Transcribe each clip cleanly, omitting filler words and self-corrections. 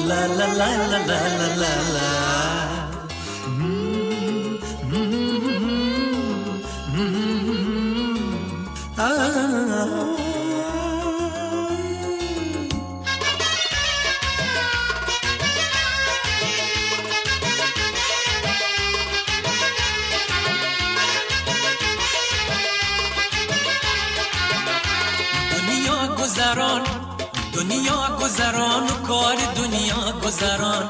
la la la la la la la la. دنیا گذران و کار دنیا گذران،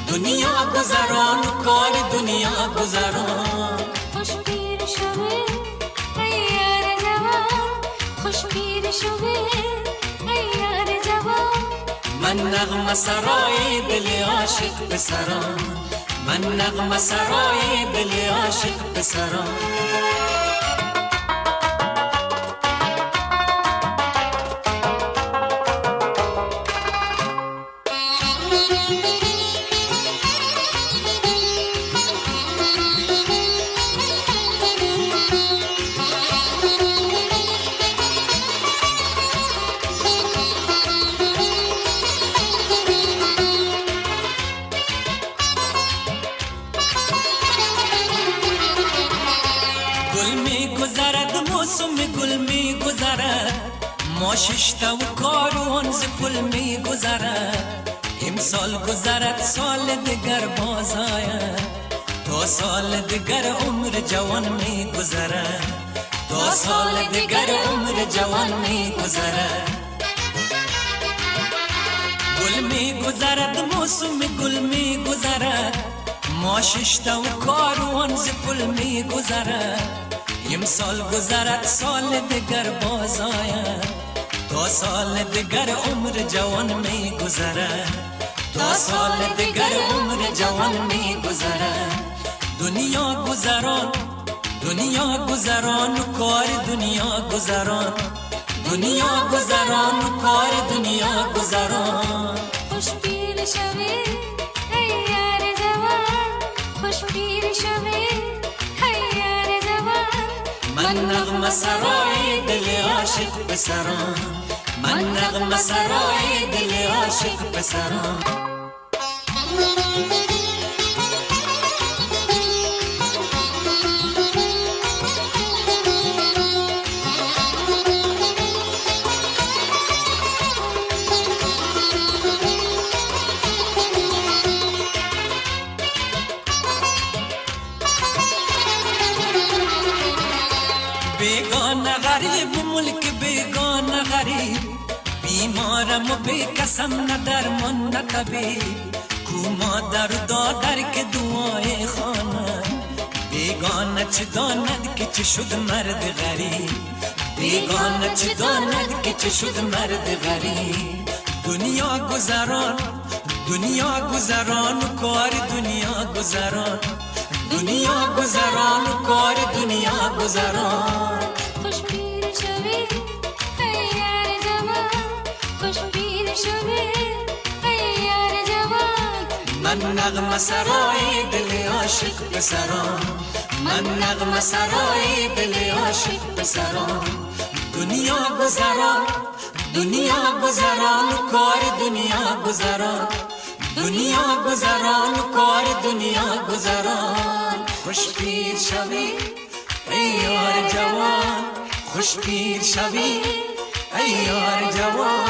دنیا گذران و کار دنیا گذران. خوش پیر شوه ای یار جوان، خوش پیر شوه ای یار جوان. من نغمه سرای دل عاشق پسران، من نغمه سرای دل عاشق پسران. گل می گذرد ما ششتا و کاروان ز پل می گذرد. امسال گذرد سال دگر باز آید، تا سال دگر عمر جوان می گذرد، تا سال دگر عمر جوان می گذرد. گل می گذرد موسم گل می گذرد ما ششتا و کاروان ز پل می گذرد. امسال گذرد سال دگر باز آید، تا سال دگر عمر جوان می گذرد، تا سال دگر عمر جوان می گذرد. دنیا گذران، دنیا گذران و کار دنیا گذران، دنیا گذران و کار دنیا گذران. خوش پیر شوی ای یار جوان، خوش پیر شوی ای یار جوان. من نغمه سرای دل عاشق پسران، من نغمه سرای دل عاشق پسران. بیگانه غریب ملک بیگانه غریب، بیمارم و بیکسم نه درمان نه طبیب. کو مادر و دادر که دعای خواند، بیگانه چه داند که چه شد مرد غریب، بیگانه چه داند که چه شد مرد غریب. دنیا گذران، دنیا گذران و کار دنیا گذران، دنیا گذران و کار دنیا گذران. خوش پیر شوی ای یار جوان، خوش پیر شوی ای یار جوان. من نغمه سرای دل عاشق پسران، من نغمه سرای دل عاشق پسران. دنیا گذران، دنیا گذران و کار دنیا گذران، دنیا گذران و کار دنیا گذران. خوش پیر شوی ای یار جوان، خوش پیر شوی ای یار جوان.